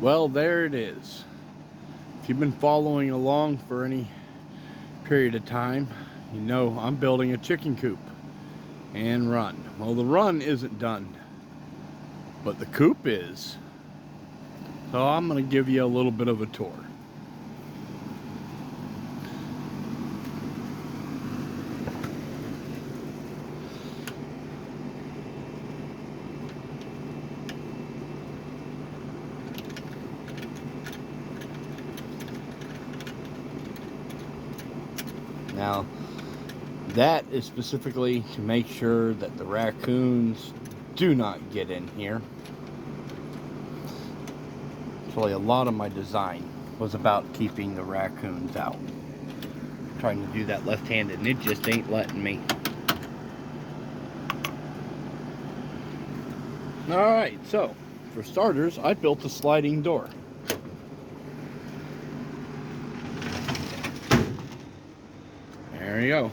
Well, there it is. If you've been following along for any period of time, you know I'm building a chicken coop and run. Well, the run isn't done, but the coop is. So I'm going to give you a little bit of a tour. Now, that is specifically to make sure that the raccoons do not get in here. Actually, a lot of my design was about keeping the raccoons out. I'm trying to do that left-handed and it just ain't letting me. Alright, so for starters, I built a sliding door. There you go.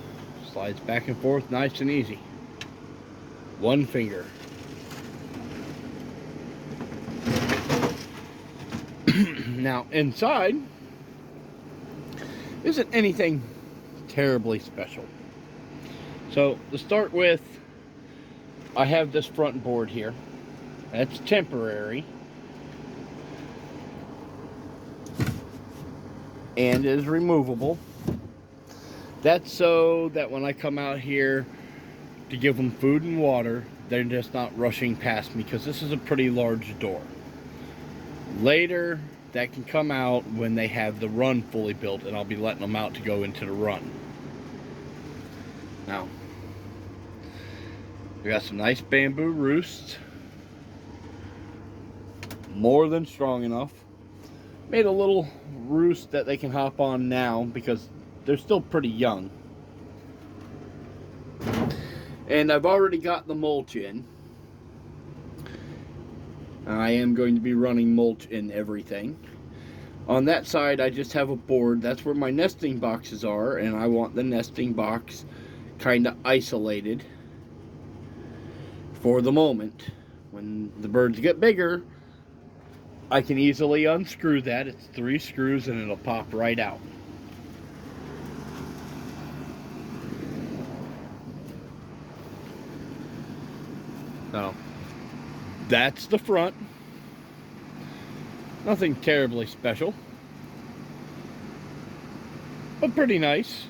Slides back and forth nice and easy. One finger. Now, inside isn't anything terribly special. So, to start with, I have this front board here. That's temporary. And is removable. That's so that when I come out here to give them food and water, they're just not rushing past me, because this is a pretty large door. Later, that can come out when they have the run fully built, and I'll be letting them out to go into the run. Now, we got some nice bamboo roosts. More than strong enough. Made a little roost that they can hop on now because they're still pretty young. And I've already got the mulch in. I am going to be running mulch in everything. On that side, I just have a board. That's where my nesting boxes are, and I want the nesting box kind of isolated for the moment. When the birds get bigger, I can easily unscrew that. It's 3 screws and it'll pop right out. So, that's the front. Nothing terribly special, but pretty nice.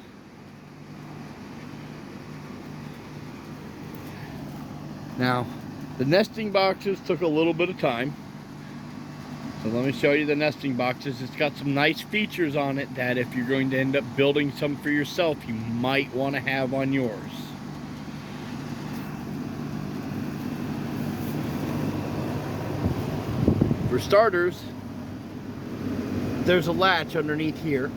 Now, the nesting boxes took a little bit of time. So let me show you the nesting boxes. It's got some nice features on it that if you're going to end up building some for yourself, you might want to have on yours. For starters, there's a latch underneath here.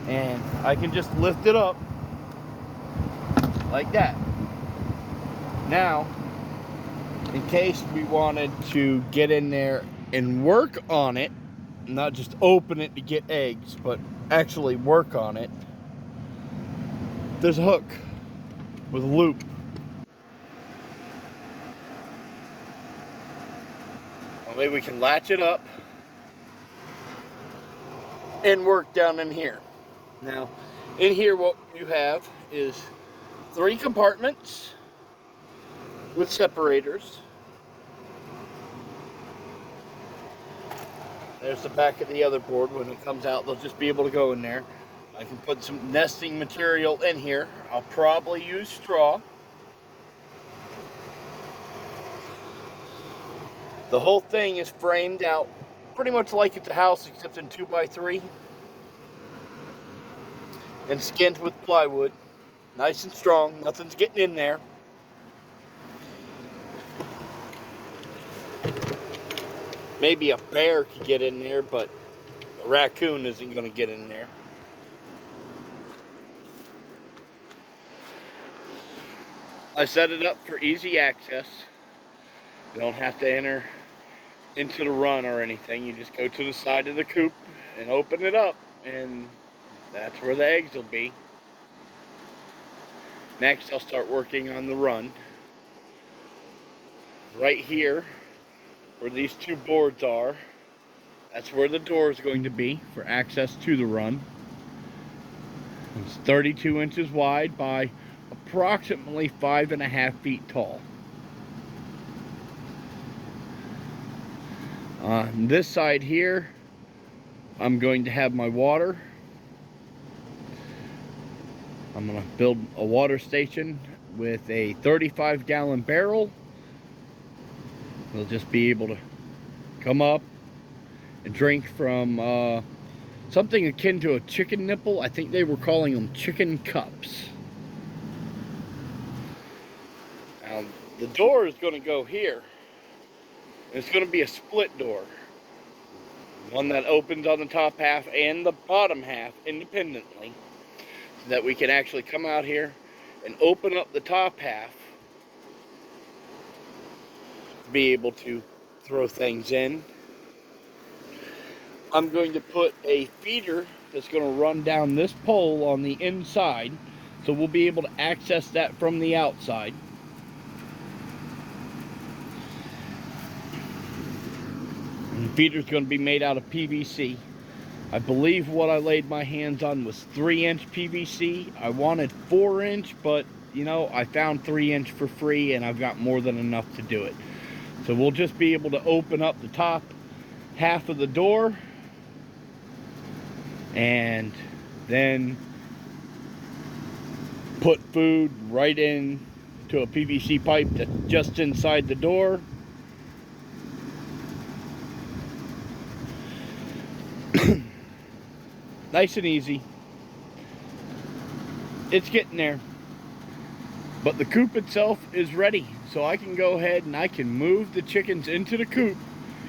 And I can just lift it up like that. Now, in case we wanted to get in there and work on it, not just open it to get eggs, but actually work on it, there's a hook with a loop. Well, maybe we can latch it up and work down in here. Now, in here what you have is 3 compartments with separators. There's the back of the other board. When it comes out, they'll just be able to go in there. I can put some nesting material in here. I'll probably use straw. The whole thing is framed out pretty much like at the house, except in 2x3 and skinned with plywood. Nice and strong, nothing's getting in there. Maybe a bear could get in there, but a raccoon isn't going to get in there. I set it up for easy access. You don't have to enter into the run or anything. You just go to the side of the coop and open it up, and that's where the eggs will be. Next, I'll start working on the run. Right here, where these two boards are, that's where the door is going to be for access to the run. It's 32 inches wide by approximately 5.5 feet tall. On this side here, I'm going to have my water. I'm going to build a water station with a 35-gallon barrel. They'll just be able to come up and drink from something akin to a chicken nipple. I think they were calling them chicken cups. Now, the door is going to go here. It's going to be a split door. One that opens on the top half and the bottom half independently. So that we can actually come out here and open up the top half to be able to throw things in. I'm going to put a feeder that's going to run down this pole on the inside, so we'll be able to access that from the outside. And the feeder is going to be made out of PVC. I believe what I laid my hands on was 3-inch PVC. I wanted 4-inch, but you know, I found 3-inch for free and I've got more than enough to do it. So we'll just be able to open up the top half of the door and then put food right in to a PVC pipe that's just inside the door. Nice and easy. It's getting there. But the coop itself is ready. So I can go ahead and I can move the chickens into the coop,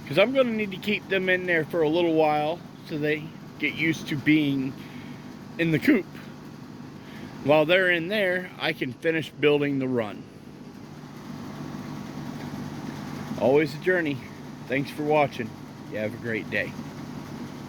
because I'm going to need to keep them in there for a little while so they get used to being in the coop. While they're in there, I can finish building the run. Always a journey. Thanks for watching. You have a great day.